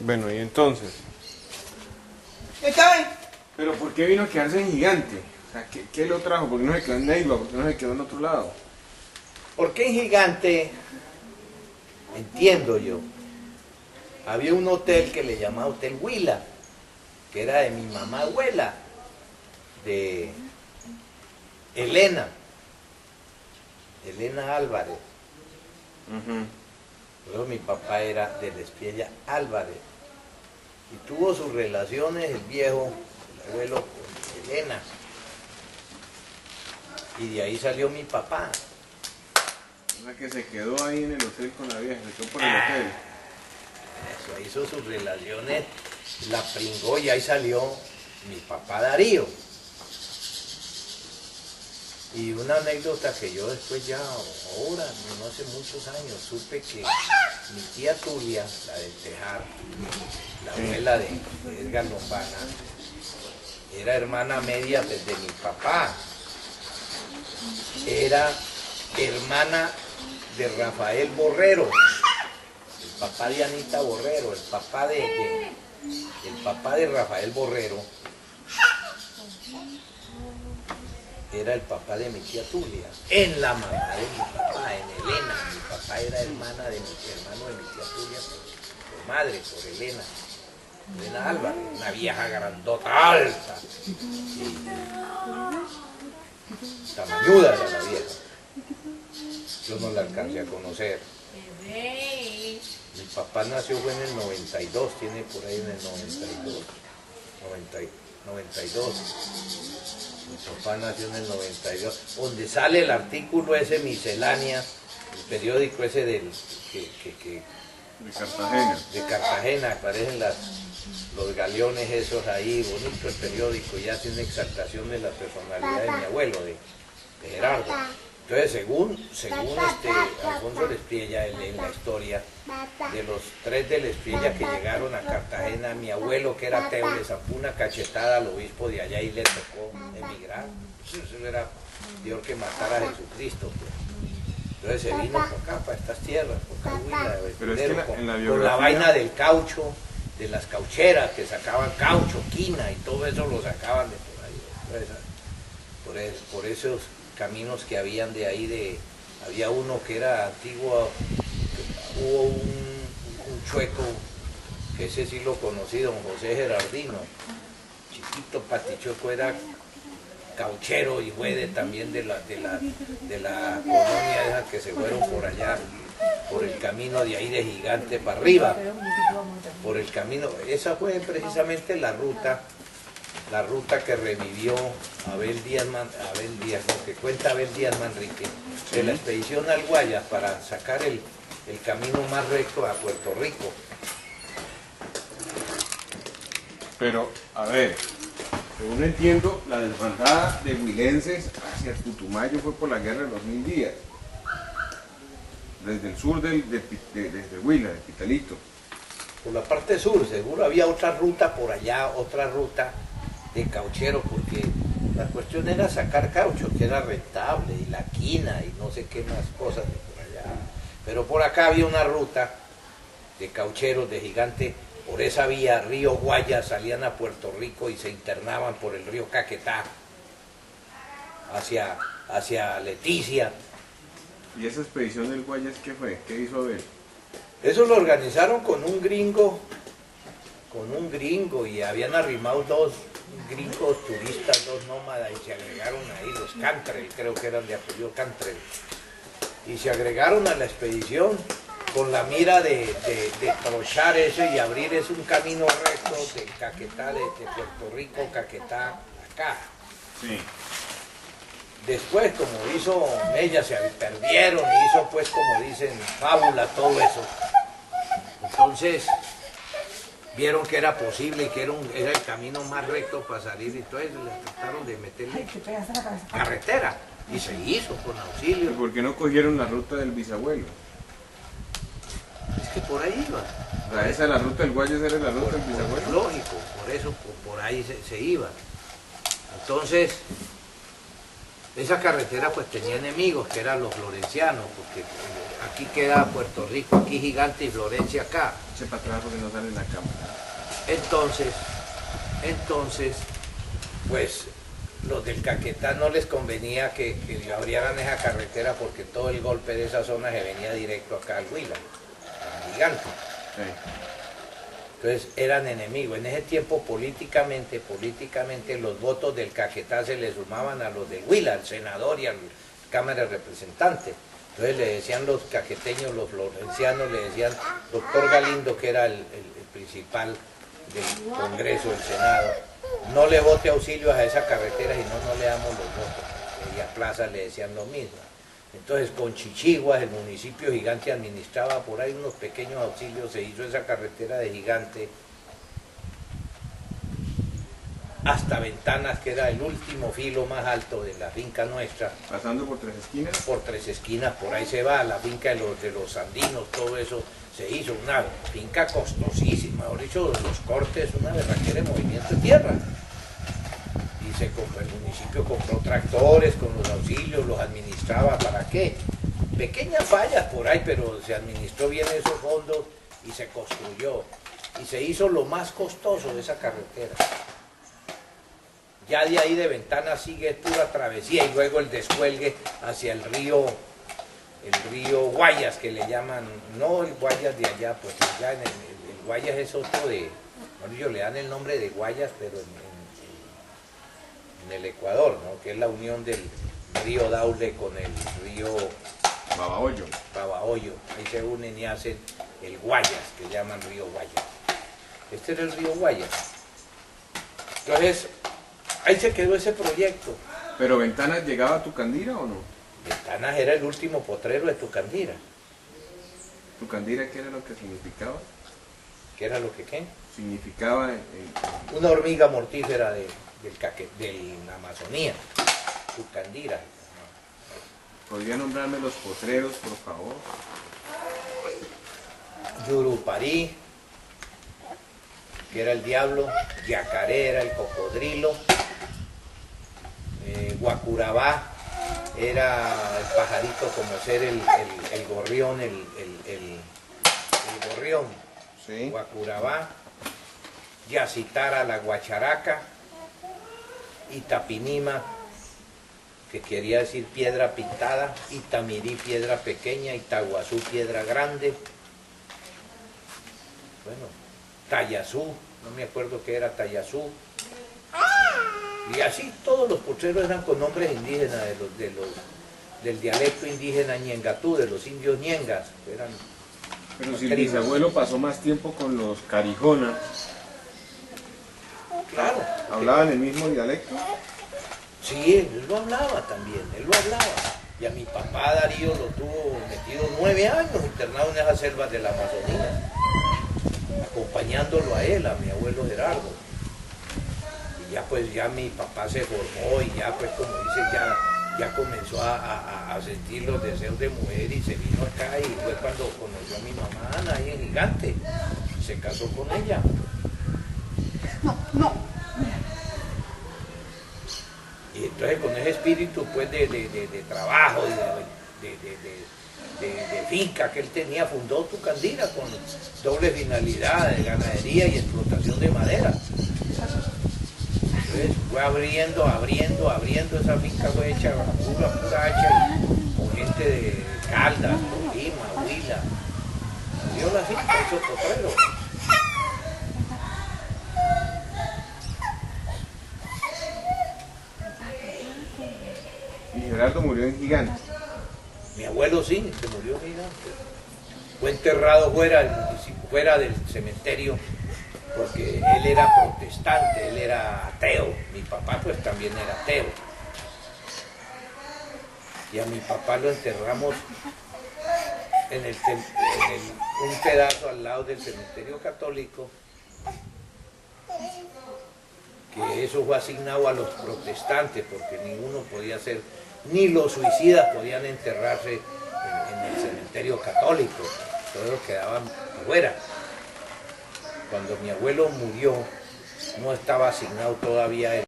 Bueno, y entonces, ¿Qué cabe? ¿pero por qué vino a quedarse en Gigante? O sea, ¿qué lo trajo? ¿Por qué no se quedó en Neiva? ¿Por qué no se quedó en otro lado? Porque en Gigante, entiendo yo, había un hotel que le llamaba Hotel Huila, que era de mi mamá abuela, de Elena Álvarez. Luego mi papá era de la Espiella Álvarez. Y tuvo sus relaciones el viejo, el abuelo, con Elena. Y de ahí salió mi papá. O sea, que se quedó ahí en el hotel con la vieja, se quedó por el hotel. Eso, hizo sus relaciones, la pringó y ahí salió mi papá Darío. Y una anécdota que yo después ya, ahora, no hace muchos años, supe que mi tía Tulia, la del Tejar, la abuela de Edgar Lombana, era hermana media desde mi papá. Era hermana de Rafael Borrero, el papá de Anita Borrero, el papá de Rafael Borrero. Era el papá de mi tía Tulia, en la mamá de mi papá, en Elena. Mi papá era hermano de mi tía Tulia por madre, por Elena Álvarez, una vieja grandota, alta, y tamañuda era la vieja. Yo no la alcancé a conocer. Mi papá nació fue en el 92, tiene por ahí en el 92. Mi papá nació en el 92, donde sale el artículo ese Miscelánea, el periódico ese de Cartagena. De Cartagena, aparecen los galeones esos ahí, bonito el periódico, y hace una exaltación de la personalidad de mi abuelo, de Gerardo. Entonces, según Alfonso Lespriella, en la historia, de los 3 de Lespriella que llegaron a Cartagena, mi abuelo, que era ateo, le zampó una cachetada al obispo de allá y le tocó emigrar. Eso era peor que matar a Jesucristo, pues. Entonces se vino por acá, para estas tierras, por Cahuila, Pero es que en la con la vaina del caucho, de las caucheras, que sacaban caucho, quina, y todo eso lo sacaban de por ahí. Por esos caminos que habían de ahí, había uno que era antiguo, hubo un chueco, que ese sí lo conocí, don José Gerardino, chiquito patichueco, era cauchero y fue también de la colonia esa que se fueron por allá, por el camino de ahí de Gigante para arriba, por el camino, esa fue precisamente la ruta que revivió Abel Díaz, lo que cuenta Abel Díaz Manrique, de la expedición al Guayas para sacar el camino más recto a Puerto Rico. Pero, a ver, según entiendo, la desbandada de huilenses hacia el Putumayo fue por la guerra de los 1000 días. Desde el sur desde Huila, de Pitalito. Por la parte sur, seguro había otra ruta por allá, otra ruta de cauchero, porque la cuestión era sacar caucho, que era rentable, y la quina, y no sé qué más cosas de por allá. Pero por acá había una ruta de caucheros, de Gigante, por esa vía, río Guayas, salían a Puerto Rico y se internaban por el río Caquetá, hacia Leticia. ¿Y esa expedición del Guayas qué fue? ¿Qué hizo Abel? Eso lo organizaron con un gringo, y habían arrimado 2 gringos turistas, 2 nómadas, y se agregaron ahí, los Cantrell, creo que eran de apellido Cantrell, y se agregaron a la expedición con la mira de trochar eso y abrir un camino recto de Caquetá, de Puerto Rico, Caquetá, acá. Sí. Después, como hizo ella, se perdieron, hizo pues, como dicen, fábula, todo eso. Entonces, vieron que era posible y que era el camino más recto para salir, y entonces le trataron de meterle carretera, y se hizo con auxilio. ¿Y por qué no cogieron la ruta del bisabuelo? Es que por ahí iba. O sea, esa, la ruta del Guayas era la ruta del bisabuelo. Lógico, por eso por ahí se iba. Entonces, Esa carretera pues tenía enemigos, que eran los florencianos, porque aquí queda Puerto Rico, aquí Gigante y Florencia acá. Eche para atrás porque no sale en la cámara. Entonces, pues los del Caquetá no les convenía que abrieran esa carretera porque todo el golpe de esa zona se venía directo acá al Huila, al Gigante. Sí. Entonces eran enemigos. En ese tiempo políticamente los votos del Caquetá se le sumaban a los del Huila, al senador y a la Cámara de Representantes. Entonces le decían los caqueteños, los florencianos, le decían doctor Galindo, que era el principal del Congreso, del Senado, no le vote auxilios a esa carretera, si no le damos los votos. Y a Plaza le decían lo mismo. Entonces con Chichiguas, el municipio Gigante administraba por ahí unos pequeños auxilios, se hizo esa carretera de Gigante hasta Ventanas, que era el último filo más alto de la finca nuestra. Pasando por Tres Esquinas. Por Tres Esquinas, por ahí se va, la finca de los andinos, todo eso se hizo, una finca costosísima, mejor dicho, los cortes, una berraquera de movimiento de tierra. Y se compró, el municipio compró tractores con los auxilios, los administraba, ¿para qué? Pequeñas fallas por ahí, pero se administró bien esos fondos y se construyó. Y se hizo lo más costoso de esa carretera. Ya de ahí de Ventanas sigue pura travesía y luego el descuelgue hacia el río Guayas, que le llaman, no el Guayas de allá, pues allá el Guayas es otro de, bueno, ellos le dan el nombre de Guayas, pero en el Ecuador, ¿no? Que es la unión del río Daule con el río Babahoyo. Ahí se unen y hacen el Guayas, que llaman río Guayas. Este era el río Guayas. Entonces, ahí se quedó ese proyecto. ¿Pero Ventanas llegaba a Tucandira o no? Ventanas era el último potrero de Tucandira. ¿Tucandira qué era lo que significaba? ¿Qué era lo que qué? Significaba Una hormiga mortífera de la Amazonía. Tucandira. ¿Podría nombrarme los potreros, por favor? Yuruparí, que era el diablo. Yacaré era el cocodrilo. Guacurabá era el pajarito, como ser el gorrión, el gorrión. Sí. Guacurabá, Yacitara la guacharaca, Itapinima, que quería decir piedra pintada, Itamirí piedra pequeña, Itaguazú piedra grande, bueno, Tayazú, no me acuerdo qué era Tayazú. Y así todos los potreros eran con nombres indígenas, del dialecto indígena ñengatú, de los indios ñengas. Pero si el bisabuelo pasó más tiempo con los Carijona, claro. ¿hablaban el mismo dialecto? Sí, él lo hablaba también, él lo hablaba. Y a mi papá Darío lo tuvo metido 9 años internado en esas selvas de la Amazonía, acompañándolo a él, a mi abuelo Gerardo. Ya mi papá se formó y ya pues como dice, ya comenzó a sentir los deseos de mujer y se vino acá y fue cuando conoció a mi mamá Ana ahí en Gigante, se casó con ella. No. Y entonces con ese espíritu pues de trabajo y de finca que él tenía, fundó Tucandira con doble finalidad de ganadería y explotación de madera. Entonces fue abriendo, esa finca fue hecha pura hacha con gente de Caldas, Tolima, Huila. Abrió la finca, hizo potrero. Y Gerardo murió en Gigante. Mi abuelo sí, se murió en Gigante. Fue enterrado fuera del cementerio, porque él era protestante, él era ateo. Mi papá pues también era ateo. Y a mi papá lo enterramos en un pedazo al lado del cementerio católico, que eso fue asignado a los protestantes, porque ninguno podía ser, ni los suicidas podían enterrarse en el cementerio católico, todos quedaban afuera. Cuando mi abuelo murió, no estaba asignado todavía